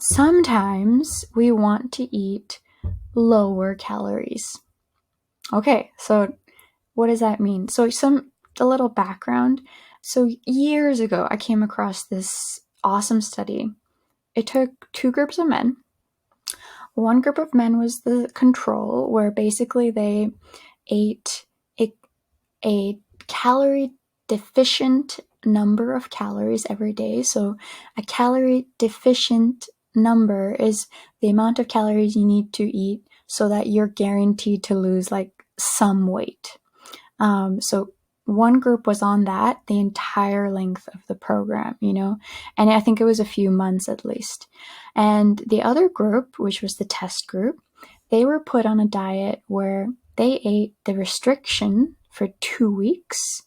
sometimes we want to eat lower calories. Okay, so what does that mean? So a little background. So years ago, I came across this awesome study. It took two groups of men. One group of men was the control, where basically they ate a calorie deficient number of calories every day. So a calorie deficient number is the amount of calories you need to eat so that you're guaranteed to lose like some weight. So one group was on that the entire length of the program, and I think it was a few months at least. And the other group, which was the test group, they were put on a diet where they ate the restriction for 2 weeks,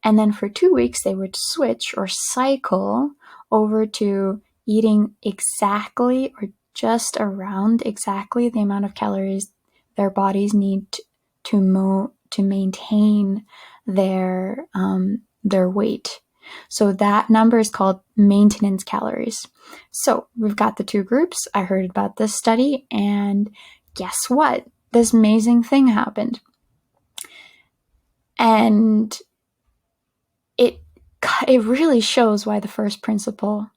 and then for 2 weeks they would switch or cycle over to eating exactly or just around exactly the amount of calories their bodies need to maintain their weight. So that number is called maintenance calories. So we've got the two groups. I heard about this study, and guess what? This amazing thing happened. And it really shows why the first principle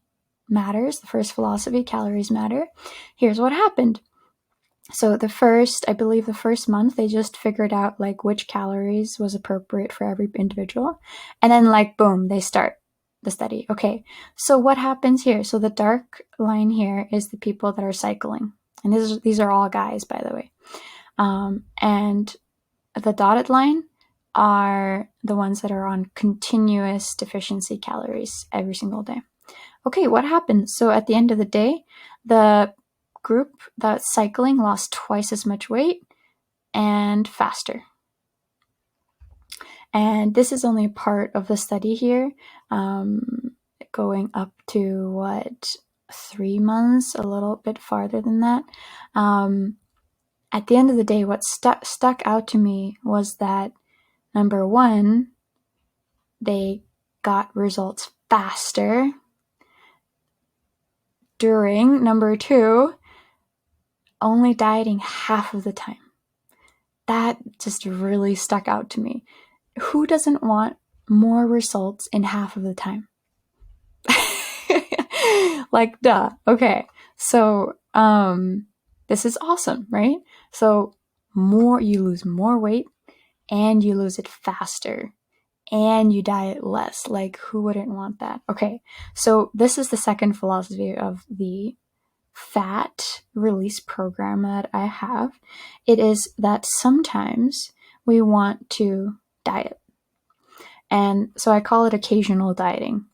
matters, the first philosophy, calories matter. Here's what happened. So I believe the first month, they just figured out like which calories was appropriate for every individual. And then like, boom, they start the study. Okay, so what happens here? So the dark line here is the people that are cycling. And these are all guys, by the way. And the dotted line are the ones that are on continuous deficiency calories every single day. Okay, what happened? So at the end of the day, the group that's cycling lost twice as much weight and faster. And this is only part of the study here, going up to 3 months, a little bit farther than that. At the end of the day, what stuck out to me was that, number one, they got results faster. Number two, only dieting half of the time. That just really stuck out to me. Who doesn't want more results in half of the time? Like, duh. Okay. So, this is awesome, right? So you lose more weight and you lose it faster and you diet less. Like, who wouldn't want that? Okay. So this is the second philosophy of the fat release program that I have. It is that sometimes we want to diet. And so I call it occasional dieting.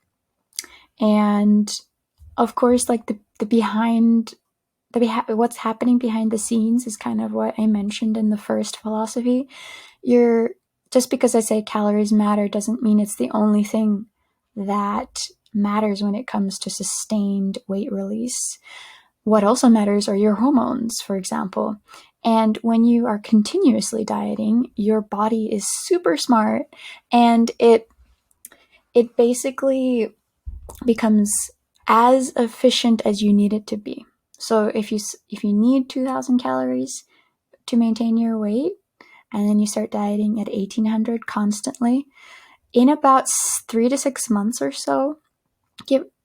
And of course, like what's happening behind the scenes is kind of what I mentioned in the first philosophy. Just because I say calories matter doesn't mean it's the only thing that matters when it comes to sustained weight release. What also matters are your hormones, for example. And when you are continuously dieting, your body is super smart, and it basically becomes as efficient as you need it to be. So if you need 2,000 calories to maintain your weight, and then you start dieting at 1,800 constantly, in about 3 to 6 months or so,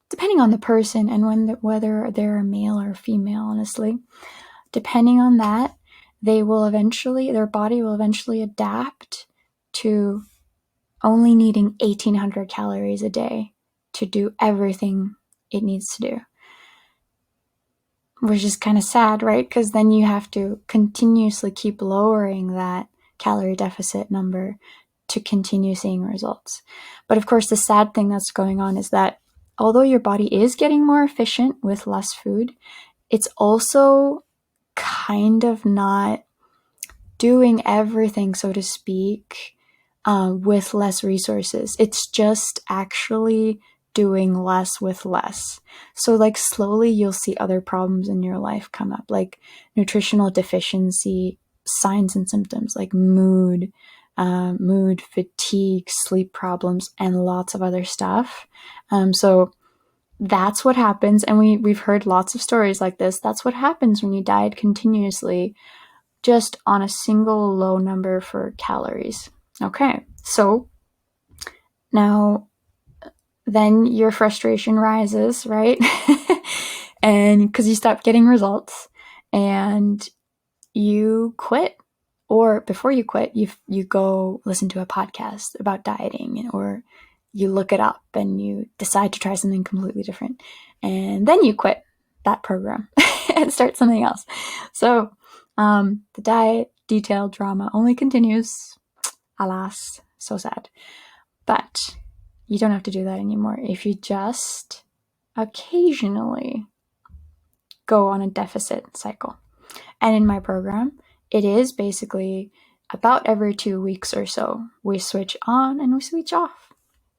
depending on the person and whether they're a male or a female, honestly, depending on that, their body will eventually adapt to only needing 1,800 calories a day to do everything it needs to do. Which is kind of sad, right? Because then you have to continuously keep lowering that calorie deficit number to continue seeing results. But of course, the sad thing that's going on is that although your body is getting more efficient with less food, it's also kind of not doing everything, so to speak, with less resources. It's just actually doing less with less. So like slowly you'll see other problems in your life come up, like nutritional deficiency, signs and symptoms like mood, fatigue, sleep problems, and lots of other stuff. So that's what happens. And we've heard lots of stories like this. That's what happens when you diet continuously just on a single low number for calories. Okay, so now then your frustration rises, right? And because you stop getting results and you quit. Or before you quit, you go listen to a podcast about dieting, or you look it up and you decide to try something completely different. And then you quit that program and start something else. So the diet detail drama only continues. Alas, so sad. But you don't have to do that anymore if you just occasionally go on a deficit cycle. And in my program, it is basically about every 2 weeks or so, we switch on and we switch off.